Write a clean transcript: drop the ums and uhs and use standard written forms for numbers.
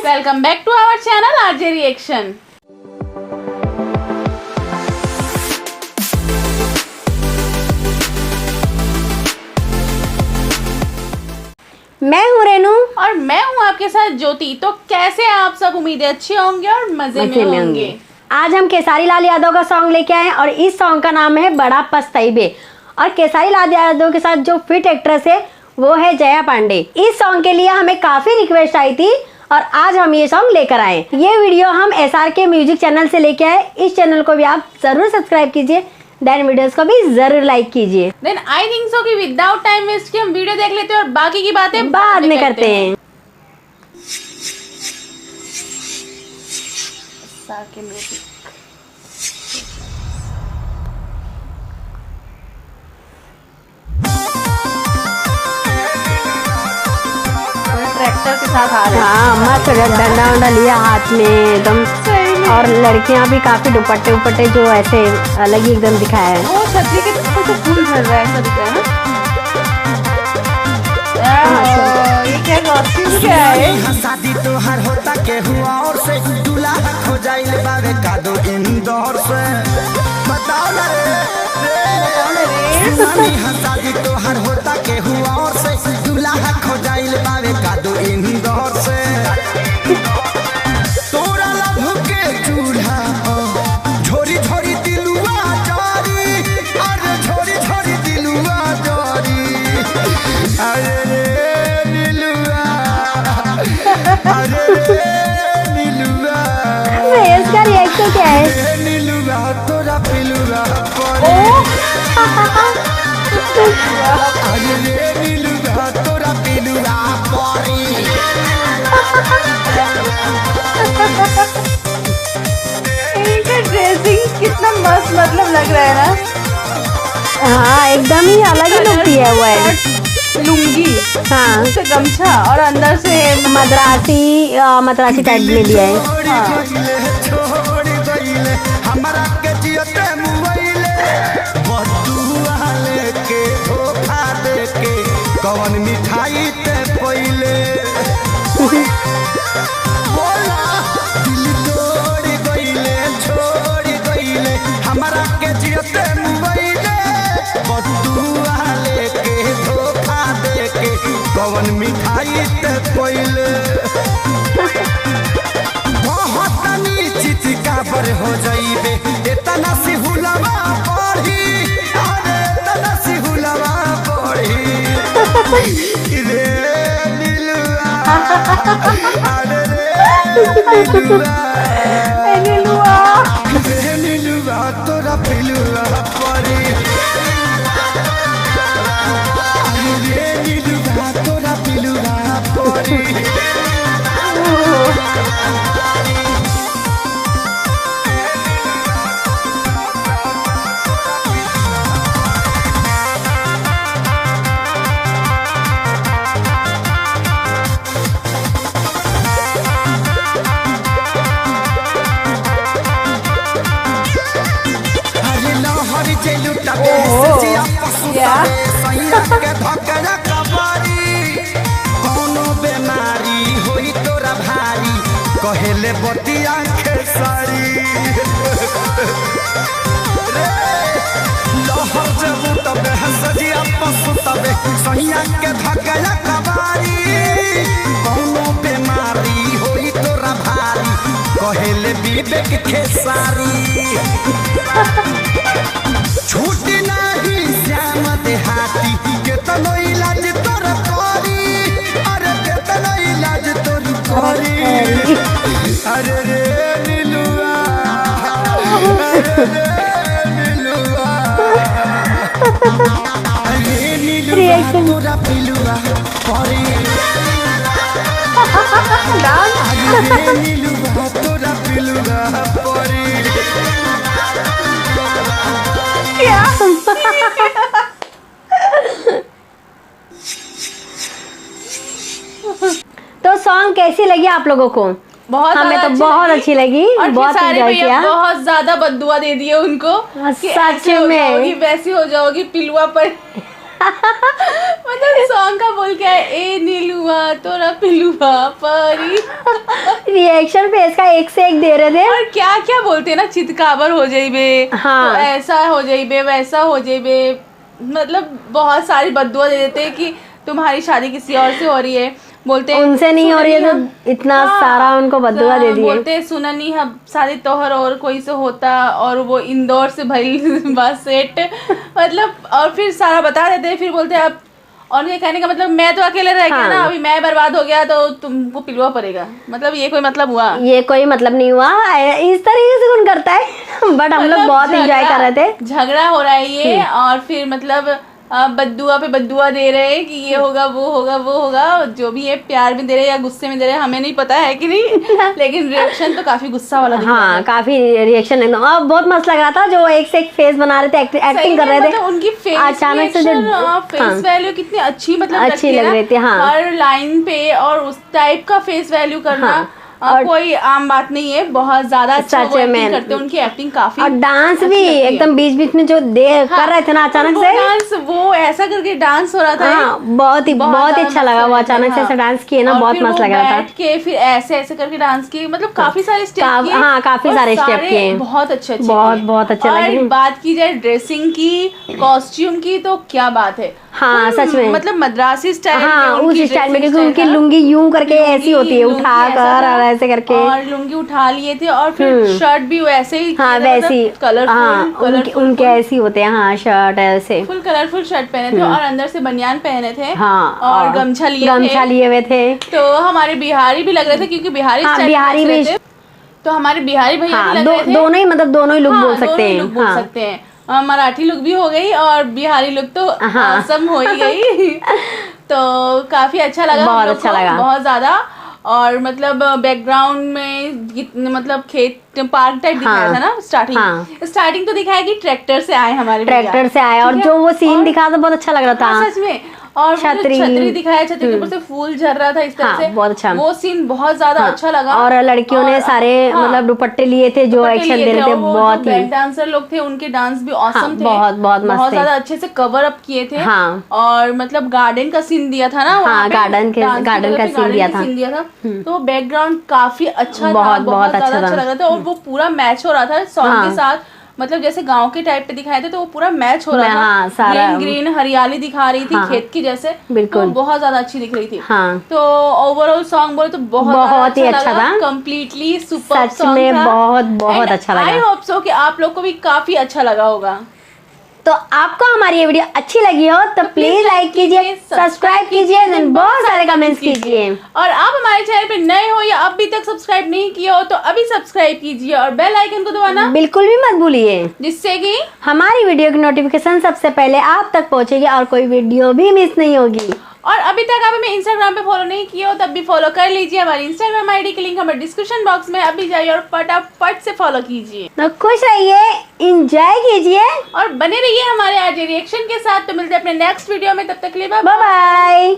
Guys, welcome back to our channel RJ reaction. मैं हूँ रेनू और मैं हूँ आपके साथ ज्योति। तो कैसे हैं आप सब? उम्मीद है अच्छे होंगे और मजे में होंगे। आज हम खेसारी लाल यादव का सॉन्ग लेके आए और इस सॉन्ग का नाम है बड़ा पछताइबे। और खेसारी लाल यादव के साथ जो फिट एक्ट्रेस है वो है जया पांडे। इस सॉन्ग के लिए हमें काफी रिक्वेस्ट आई थी और आज हम ये सॉन्ग लेकर आए। ये वीडियो हम SRK म्यूजिक चैनल से लेके आए। इस चैनल को भी आप जरूर सब्सक्राइब कीजिए, देन वीडियोस को भी जरूर लाइक कीजिए। देन आई थिंक सो कि विदाउट टाइम वेस्ट के हम वीडियो देख लेते हैं और बाकी की बातें बाद में करते हैं। ट्रैक्टर के साथ आ रहे हैं। हाँ, मस्त डंडा वंडा लिया हाथ में एकदम। और लड़कियां भी काफी दुपट्टे उपट्टे जो ऐसे अलग ही एकदम दिखाया है। वो छतरी के ऊपर से फूल झड़ रहा है, ऐसा दिख रहा है ना। ये क्या कॉस्ट्यूम क्या है? शादी तो हर होता के हुआ और से दूल्हा हो जाइल बावे कादो इंदौर से। बताओ ना रे शादी तो हर होता के हुआ और से दूल्हा हो जाइल बावे कादो इंदौर से। तोरा लभ के चूल्हा झोरी झोरी दिलुआ जारी, अरे झोरी झोरी दिलुआ जारी। अरे इसका रिएक्शन क्या है? नीलुआ तोरा पिलुआ नीलुआ तोरा पिलुआ इनका ड्रेसिंग कितना मस्त मतलब लग रहा है ना। हाँ, एकदम ही अलग ही लुक दिया हुआ है। लुंगी, हाँ, से गमछा और अंदर से मद्रासी टाइप ले लिया है। हमारा के जियते मुइले बदुआ लेके धोखा देके कौन मिठाई ते पहिले। बोला दिल तोड़ गइले छोड़ गइले हमारा के जियते मुइले बदुआ लेके धोखा देके कौन मिठाई ते पहिले। बहुत निश्चित काबर हो जाइबे इतना सी हुलवा पढ़ी, अरे इतना सी हुलवा पढ़ी रे नीलुआ, अरे रे नीलुआ, रे नीलुआ तोरा पिलुआ पढ़ी, अरे रे नीलुआ तोरा पिलुआ पढ़ी। कौनो बेमारी होई तोरा भारी कहेले बतिया खेसारी। लहर जबू तबे हंसजिया पशु तबे सैया के धकया कबारी। कौनो बेमारी होई तोरा भारी कहेले विवेक खेसारी। छूटी नहीं श्याम देहाती केतनो इलाज तोर करी, अरे केतनो इलाज तोर करी। अरे रे नीलुआ, अरे रे नीलुआ, अरे नीलुआ तोरा पिलुआ करी, अरे रे नीलुआ तोरा पिलुआ करी। तो सॉन्ग कैसी लगी आप लोगों को? हमें तो बहुत अच्छी लगी। और बहुत एंजॉय किया। बहुत ज्यादा बद्दुआ दे दिए उनको कि सच ऐसे हो में जाओगी, वैसी हो जाओगी, पिलुआ पर मतलब सॉन्ग का बोल क्या है, ए नीलुआ तोरा पिलुआ परी। रिएक्शन पे इसका एक से एक दे रहे थे। और क्या क्या बोलते हैं ना, चितकाबर हो जाइबे, हाँ। तो ऐसा हो जाइबे, वैसा हो जाइबे, मतलब बहुत सारी बद्दुआ दे देते हैं कि तुम्हारी शादी किसी और से हो रही है, बोलते हैं उनसे नहीं हो रही है सुननी तो इतना हाँ, सारा उनको बद्दुआ दे दिए। बोलते हैं सुननी हम शादी तोहर और कोई से होता, और वो इंदौर से भइल बस सेट, मतलब और फिर सारा बता देते हैं, फिर बोलते हैं अब, और ये कहने का मतलब मैं तो अकेले रह गया ना, अभी मैं बर्बाद हो गया तो तुमको पिलवा पड़ेगा, मतलब ये कोई मतलब हुआ? ये कोई मतलब नहीं हुआ, इस तरीके से कौन करता है। बट हम लोग मतलब बहुत एंजॉय कर रहे थे। झगड़ा हो रहा है ये, और फिर मतलब बद्दुआ पे बद्दुआ दे रहे हैं कि ये होगा वो होगा वो होगा, जो भी है प्यार में दे रहे हैं या गुस्से में दे रहे हैं हमें नहीं पता है कि नहीं, लेकिन रिएक्शन तो काफी गुस्सा वाला दिख रहा हाँ है। काफी रिएक्शन एकदम और बहुत मस्त लग रहा था। जो एक से एक फेस बना रहे थे, सही एक्टिंग कर में रहे थे। मतलब उनकी फेस अचानक से जो फेस वैल्यू कितनी अच्छी, मतलब अच्छी लगती है लग ना, रही थी, हाँ। हर लाइन पे, और उस टाइप का फेस वैल्यू करना हाँ, और कोई आम बात नहीं है, बहुत ज्यादा अच्छा सच वो में एक्टिंग करते हैं, उनकी एक्टिंग काफी और डांस अच्छी भी लगती है। एकदम बीच बीच में जो कर रहे थे ना अचानक वो से। डांस, वो ऐसा करके डांस हो रहा था, हाँ बहुत ही ज्यादा अच्छा लगा। वो मस्त अचानक से हाँ। ऐसा डांस किए ना, और बहुत फिर मस्त वो लग रहा था। बैठ के फिर ऐसे ऐसे करके डांस किए, मतलब काफी सारे स्टेप किए। हाँ, काफी और सारे स्टेप किए। बहुत अच्छे अच्छे बहुत किए। बहुत अच्छे और लगे। बात की जाए ड्रेसिंग की, कॉस्ट्यूम की, तो क्या बात है। हाँ सच में, मतलब मद्रासी स्टाइल हाँ में उस उनकी स्टाइल में, dressing क्योंकि उनकी style था। लुंगी यूं करके ऐसी होती है, लुंगी उठा ऐसा कर था, और ऐसे करके। और लुंगी उठा लिए थे, और फिर शर्ट भी वैसे ही हाँ वैसी, कलरफुल, हाँ उनके ऐसी होते हैं। हाँ शर्ट ऐसे फुल कलरफुल शर्ट पहने थे, और अंदर से बनियान पहने थे, हाँ और गमछा लिए हुए थे। तो हमारे बिहारी भी लग रहे थे, क्योंकि बिहारी हाँ, स्टाइल बिहारी में भी। थे, तो हमारे बिहारी भैया हाँ भी लग रहे थे। दोनों ही, मतलब दोनों ही लुक हाँ, बोल सकते दोनों ही हैं। लुक बोल हाँ सकते हैं। मराठी लुक भी हो गई और बिहारी लुक तो हाँ। awesome हो ही गई। तो काफी अच्छा लगा, बहुत हम लोग अच्छा को, लगा। बहुत ज्यादा। और मतलब बैकग्राउंड में मतलब खेत पार्क टाइप दिखाया हाँ, था ना स्टार्टिंग। स्टार्टिंग तो दिखाया कि ट्रैक्टर से आए हमारे भैया। ट्रैक्टर से आए, और ठीक है? जो वो सीन और- दिखा था बहुत अच्छा लग रहा हाँ, था। सच में। और वो जो छतरी दिखाया, छतरी के ऊपर से फूल झर रहा था इस तरह हाँ, से, बहुत अच्छा। वो सीन बहुत ज्यादा अच्छा लगा। और लड़कियों ने सारे मतलब दुपट्टे लिए थे, जो दुपट्टे एक्शन लिए दे रहे थे, और वो बहुत जो ही। बैक डांसर लोग थे उनके डांस भी ऑसम थे, बहुत मस्त थे। ज्यादा अच्छे से कवर अप किए थे। हाँ। और मतलब गार्डन का सीन दिया था ना, वहाँ पे गार्डन का garden सीन की दिया था। तो बैकग्राउंड काफी अच्छा था, बहुत बहुत अच्छा ज्यादा अच्छा था। लग रहा था, और वो पूरा मैच हो रहा था सॉन्ग हाँ। के साथ। मतलब जैसे गांव के टाइप पे दिखाए थे, तो वो पूरा मैच हो रहा था। हाँ, सारा ग्रीन हरियाली दिखा रही थी, हाँ, खेत की जैसे, बिल्कुल। तो बहुत ज्यादा अच्छी दिख रही थी। हाँ। तो ओवरऑल सॉन्ग बोले तो बहुत ही अच्छा था। कंप्लीटली सुपर सच में बहुत अच्छा लगा। आई होप सो कि आप लोग को भी काफी अच्छा लगा होगा। तो आपको हमारी ये वीडियो अच्छी लगी हो तो प्लीज लाइक कीजिए, सब्सक्राइब कीजिए, एंड बहुत सारे कमेंट्स कीजिए। और आप हमारे चैनल पे नए हो या अभी तक सब्सक्राइब नहीं किया हो तो अभी सब्सक्राइब कीजिए, और बेल आइकन को दबाना बिल्कुल भी मत भूलिए, जिससे कि हमारी वीडियो की नोटिफिकेशन सबसे पहले आप तक पहुंचेगी और कोई वीडियो भी मिस नहीं होगी। और अभी तक आप हमें इंस्टाग्राम पे फॉलो नहीं किया हो तब भी फॉलो कर लीजिए। हमारी इंस्टाग्राम आईडी की लिंक हमारे डिस्क्रिप्शन बॉक्स में, अभी जाइए और फटाफट से फॉलो कीजिए। तो खुश रहिए, एंजॉय कीजिए, और बने रहिए हमारे आज रिएक्शन के साथ। तो मिलते हैं अपने नेक्स्ट वीडियो में, तब तक के लिए बाय बाय बाय।